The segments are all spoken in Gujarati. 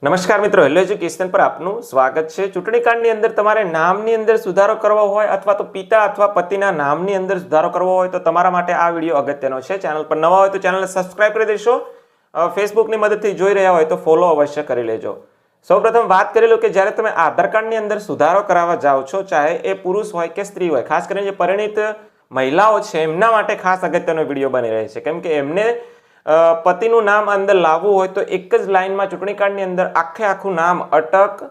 નમસ્કાર મિત્રો, હેલો એજ્યુકેશન પર આપનું સ્વાગત છે। ચૂંટણી કાર્ડની અંદર તમારે નામની અંદર સુધારો કરવો હોય અથવા તો પિતા અથવા પતિના નામની અંદર સુધારો કરવો હોય તો તમારા માટે આ વિડીયો અગત્યનો છે। ચેનલ પર નવા હોય તો ચેનલને સબસ્ક્રાઇબ કરી દેશો। ફેસબુકની મદદથી જોઈ રહ્યા હોય તો ફોલો અવશ્ય કરી લેજો। સૌપ્રથમ વાત કરી લો કે જ્યારે તમે આધાર કાર્ડની અંદર સુધારો કરાવવા જાઓ છો, ચાહે એ પુરુષ હોય કે સ્ત્રી હોય, ખાસ કરીને જે પરિણીત મહિલાઓ છે એમના માટે ખાસ અગત્યનો વિડીયો બની રહે છે, કેમ કે એમને પતિનું નામ અંદર લાવવું હોય તો એક જ લાઈનમાં ચૂંટણી કાર્ડની અંદર આખે આખું નામ, અટક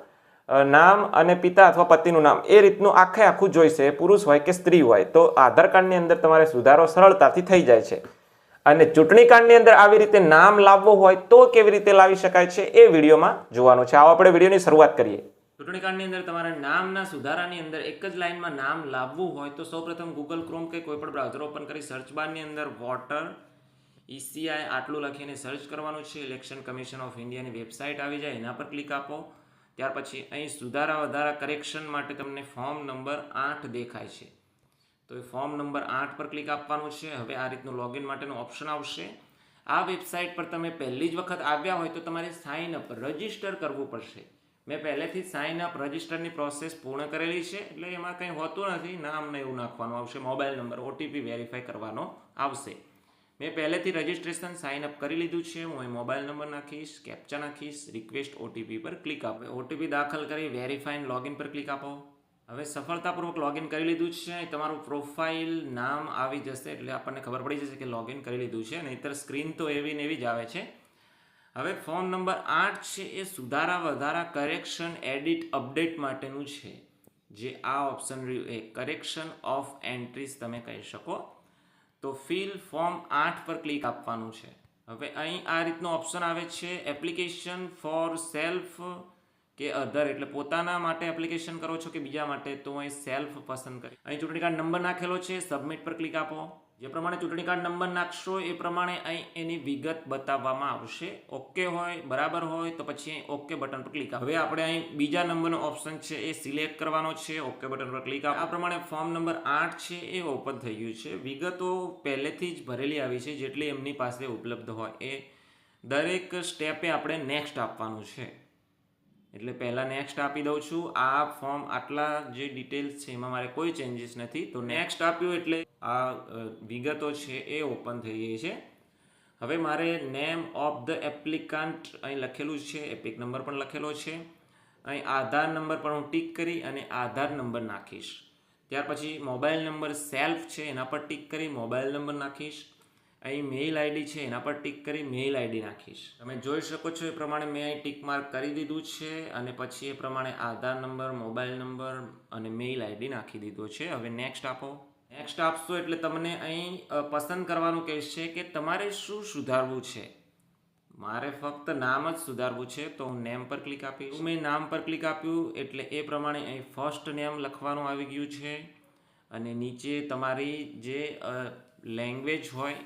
નામ અને પિતા અથવા પતિનું નામ એ રીતનું આખે આખું જોઈશે, પુરુષ હોય કે સ્ત્રી હોય। તો આધાર કાર્ડની અંદર તમારે સુધારો સરળતાથી થઈ જાય છે। અને ચૂંટણી કાર્ડની અંદર આવી રીતે નામ લાવવું હોય તો કેવી રીતે લાવી શકાય છે એ વિડીયોમાં જોવાનું છે। આવો આપણે વિડીયોની શરૂઆત કરીએ। ચૂંટણી કાર્ડની અંદર તમારે નામના સુધારાની અંદર એક જ લાઈનમાં નામ લાવવું હોય તો સૌપ્રથમ ગૂગલ ક્રોમ કે કોઈ પણ બ્રાઉઝર ઓપન કરી સર્ચ બારની અંદર વોટર ECI આટલું લખીને સર્ચ કરવાનું છે। ઇલેક્શન કમિશન ઓફ ઇન્ડિયાની વેબસાઇટ આવી જાય, એના પર ક્લિક આપો। ત્યાર પછી અહીં સુધારા વધારા કરેક્શન માટે તમને ફોર્મ નંબર 8 દેખાય છે, તો એ ફોર્મ નંબર 8 પર ક્લિક આપવાનું છે। હવે આ રીતનું લોગિન માટેનું ઓપ્શન આવશે। આ વેબસાઇટ પર તમે પહેલી જ વખત આવ્યા હોય તો તમારે સાઇન અપ, રજિસ્ટર કરવું પડશે। મેં પહેલેથી સાઇન અપ રજિસ્ટરની પ્રોસેસ પૂર્ણ કરેલી છે, એટલે એમાં કંઈ હોતું નથી। નામને એવું નાખવાનું આવશે, મોબાઈલ નંબર, OTP વેરીફાઈ કરવાનો આવશે। મેં પહેલેથી રજિસ્ટ્રેશન સાઇન અપ કરી લીધું છે। હું અહીં મોબાઈલ નંબર નાખીશ, કેપ્ચા નાખીશ, રિક્વેસ્ટ OTP પર ક્લિક આપો। OTP દાખલ કરી વેરીફાઈ લોગિન પર ક્લિક આપો। હવે સફળતાપૂર્વક લોગિન કરી લીધું છે। અહીં તમારું પ્રોફાઇલ નામ આવી જશે, એટલે આપણને ખબર પડી જશે કે લોગિન કરી લીધું છે, નહીંતર સ્ક્રીન તો એવી ને એવી જ આવે છે। હવે ફોર્મ નંબર 8 છે એ સુધારા વધારા કરેક્શન એડિટ અપડેટ માટેનું છે, જે આ ઓપ્શન રહ્યું એ કરેક્શન ઓફ એન્ટ્રીઝ તમે કહી શકો। તો ફિલ ફોર્મ 8 પર ક્લિક આપવાનું છે। હવે અહીં આ રીતનો ઓપ્શન આવે છે, એપ્લિકેશન ફોર સેલ્ફ કે અધર, એટલે પોતાના માટે એપ્લિકેશન કરો છો કે બીજા માટે, તો અહીં સેલ્ફ પસંદ કરી અહીં ચૂંટણી કાર્ડ નંબર નાખેલો છે, સબમિટ પર ક્લિક આપો। જે પ્રમાણે ચૂંટણી કાર્ડ નંબર નાખશો એ પ્રમાણે અહીં એની વિગત બતાવવામાં આવશે। ઓકે હોય, બરાબર હોય તો પછી અહીં ઓકે બટન પર ક્લિક આપો। હવે આપણે અહીં બીજા નંબરનો ઓપ્શન છે એ સિલેક્ટ કરવાનો છે, ઓકે બટન પર ક્લિક આપો। આ પ્રમાણે ફોર્મ નંબર 8 છે એ ઓપન થઈ ગયું છે। વિગતો પહેલેથી જ ભરેલી આવી છે, જેટલી એમની પાસે ઉપલબ્ધ હોય એ દરેક સ્ટેપે આપણે નેક્સ્ટ આપવાનું છે, એટલે પહેલાં નેક્સ્ટ આપી દઉં છું। આ ફોર્મ આટલા જે ડિટેલ્સ છે એમાં મારે કોઈ ચેન્જીસ નથી, તો નેક્સ્ટ આપ્યું એટલે આ વિગતો છે એ ઓપન થઈ ગઈ છે। હવે મારે નેમ ઓફ ધ એપ્લિકન્ટ અહીં લખેલું છે, એપિક નંબર પણ લખેલો છે। અહીં આધાર નંબર પણ હું ટીક કરી અને આધાર નંબર નાખીશ। ત્યાર પછી મોબાઈલ નંબર સેલ્ફ છે એના પર ટીક કરી મોબાઈલ નંબર નાખીશ। અહીં મેઇલ આઈડી છે એના પર ટીક કરી મેઇલ આઈડી નાખીશ। તમે જોઈ શકો છો એ પ્રમાણે મેં અહીં ટીક માર્ક કરી દીધું છે, અને પછી એ પ્રમાણે આધાર નંબર, મોબાઈલ નંબર અને મેઇલ આઈડી નાખી દીધો છે। હવે નેક્સ્ટ આપો। નેક્સ્ટ આપશો એટલે તમને અહીં પસંદ કરવાનું કહેશે કે તમારે શું સુધારવું છે। મારે ફક્ત નામ જ સુધારવું છે, તો હું નેમ પર ક્લિક આપીશ। મેં નામ પર ક્લિક આપ્યું એટલે એ પ્રમાણે અહીં ફર્સ્ટ નેમ લખવાનું આવી ગયું છે, અને નીચે તમારી જે લેંગ્વેજ હોય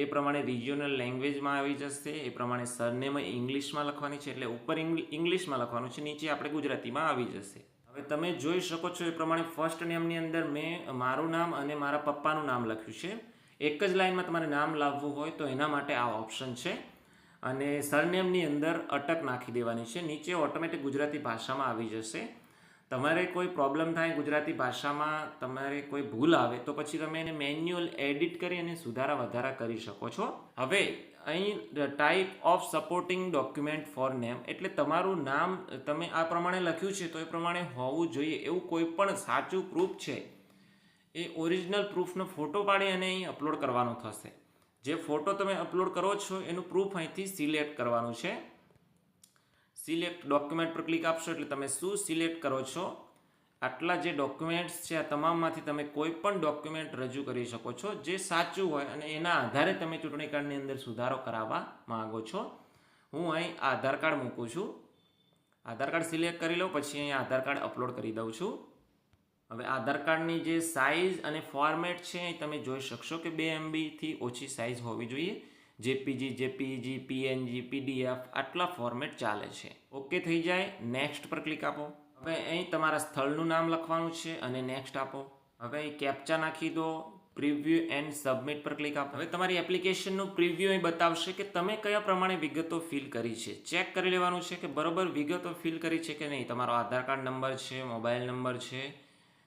એ પ્રમાણે રિજિયોનલ લેંગ્વેજમાં આવી જશે। એ પ્રમાણે સરનેમ ઇંગ્લિશમાં લખવાની છે, એટલે ઉપર ઇંગ્લિશમાં લખવાનું છે, નીચે આપણે ગુજરાતીમાં આવી જશે। હવે તમે જોઈ શકો છો એ પ્રમાણે ફર્સ્ટ નેમની અંદર મેં મારું નામ અને મારા પપ્પાનું નામ લખ્યું છે। એક જ લાઈનમાં તમારે નામ લાવવું હોય તો એના માટે આ ઓપ્શન છે। અને સરનેમની અંદર અટક નાખી દેવાની છે, નીચે ઓટોમેટિક ગુજરાતી ભાષામાં આવી જશે। તમારે કોઈ પ્રોબ્લેમ થાય ગુજરાતી ભાષામાં, તમારે કોઈ ભૂલ આવે તો પછી તમે એને મેન્યુઅલ એડિટ કરી અને સુધારા વધારા કરી શકો છો। હવે અહીં type of supporting document for name, એટલે તમારું નામ તમે આ પ્રમાણે લખ્યું છે તો એ પ્રમાણે હોવું જોઈએ એવું કોઈ પણ સાચું પ્રૂફ છે એ ઓરિજિનલ પ્રૂફનો ફોટો પાડી અને અહીં અપલોડ કરવાનો થશે। જે ફોટો તમે અપલોડ કરો છો એનું પ્રૂફ અહીંથી સિલેક્ટ કરવાનું છે। સિલેક્ટ ડોક્યુમેન્ટ પર ક્લિક આપશો એટલે તમે શું સિલેક્ટ કરો છો, આટલા જે ડોક્યુમેન્ટ્સ છે આ તમામમાંથી તમે કોઈ પણ ડોક્યુમેન્ટ રજૂ કરી શકો છો જે સાચું હોય, અને એના આધારે તમે ચૂંટણી કાર્ડની અંદર સુધારો કરાવવા માંગો છો। હું અહીં આધાર કાર્ડ મૂકું છું, આધાર કાર્ડ સિલેક્ટ કરી લો, પછી અહીં આધાર કાર્ડ અપલોડ કરી દઉં છું। હવે આધાર કાર્ડની જે સાઇઝ અને ફોર્મેટ છે એ તમે જોઈ શકશો કે 2 MBથી ઓછી સાઇઝ હોવી જોઈએ। JPG, JPEG, PNG, PDF આટલા ફોર્મેટ ચાલે છે। ઓકે થઈ જાય, નેક્સ્ટ પર ક્લિક આપો। હવે અહીં તમારા સ્થળનું નામ લખવાનું છે અને નેક્સ્ટ આપો। હવે અહીં કેપ્ચા નાખી દો, પ્રિવ્યૂ એન્ડ સબમિટ પર ક્લિક આપો. હવે તમારી એપ્લિકેશનનું પ્રિવ્યૂ અહીં બતાવશે કે તમે કયા પ્રમાણે વિગતો ફિલ કરી છે. ચેક કરી લેવાનું છે કે બરોબર વિગતો ફિલ કરી છે કે નહીં. તમારો આધાર કાર્ડ નંબર છે, મોબાઈલ નંબર છે,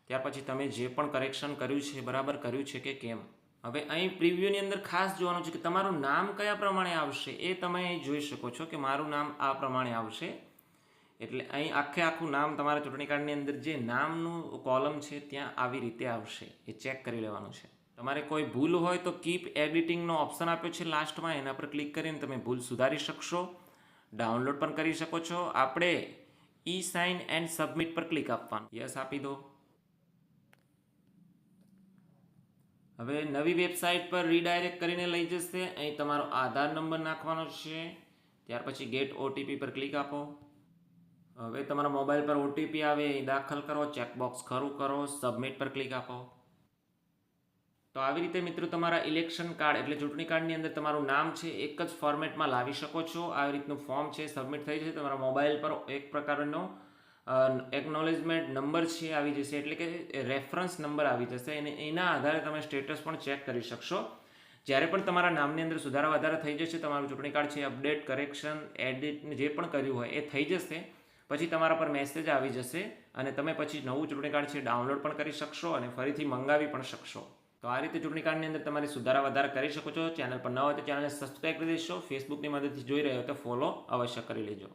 ત્યાર પછી તમે જે પણ કરેક્શન કર્યું છે બરાબર કર્યું છે કે કેમ. હવે અહીં પ્રિવ્યૂની અંદર ખાસ જોવાનું છે કે તમારું નામ કયા પ્રમાણે આવશે એ તમે અહીં જોઈ શકો છો કે મારું નામ આ પ્રમાણે આવશે. એટલે અહીં આખું નામ તમારા ચૂંટણી કાર્ડની અંદર જે નામનું કોલમ છે ત્યાં આવી રીતે આવશે. એ ચેક કરી લેવાનું છે. તમારે કોઈ ભૂલ હોય તો કીપ એડિટિંગનો ઓપ્શન આપ્યો છે લાસ્ટમાં, એના પર ક્લિક કરીને તમે ભૂલ સુધારી શકશો. ડાઉનલોડ પણ કરી શકો છો. આપણે ઈ સાઇન એન્ડ સબમિટ પર ક્લિક આપવાનું. યસ આપી દો. હવે નવી વેબસાઇટ પર રીડાયરેક્ટ કરીને લઈ જશે. અહીં તમારો આધાર નંબર નાખવાનો છે. ત્યાર પછી ગેટ ઓટીપી પર ક્લિક આપો. હવે તમારા મોબાઈલ પર ઓટીપી આવે એ દાખલ કરો, ચેકબોક્સ ખરું કરો, સબમિટ પર ક્લિક આપો. તો આવી રીતે મિત્રો તમારા ઇલેક્શન કાર્ડ એટલે ચૂંટણી કાર્ડની અંદર તમારું નામ છે એક જ ફોર્મેટમાં લાવી શકો છો. આવી રીતનું ફોર્મ છે સબમિટ થઈ જશે. તમારા મોબાઈલ પર એક પ્રકારનો એકનોલેજમેન્ટ નંબર છે આવી જશે, એટલે કે રેફરન્સ નંબર આવી જશે અને એના આધારે તમે સ્ટેટસ પણ ચેક કરી શકશો. જ્યારે પણ તમારા નામની અંદર સુધારા વધારા થઈ જશે, તમારું ચૂંટણી કાર્ડ છે અપડેટ, કરેક્શન, એડિટ જે પણ કર્યું હોય એ થઈ જશે, પછી તમારા પર મેસેજ આવી જશે અને તમે પછી નવું ચૂંટણી કાર્ડ છે ડાઉનલોડ પણ કરી શકશો અને ફરીથી મંગાવી પણ શકશો. તો આ રીતે ચૂંટણી કાર્ડની અંદર તમારે સુધારા વધારા કરી શકો છો. ચેનલ પર ન હોય તો ચેનલને સબસ્ક્રાઈબ કરી દેશો. ફેસબુકની મદદથી જોઈ રહ્યો તો ફોલો અવશ્ય કરી લેજો.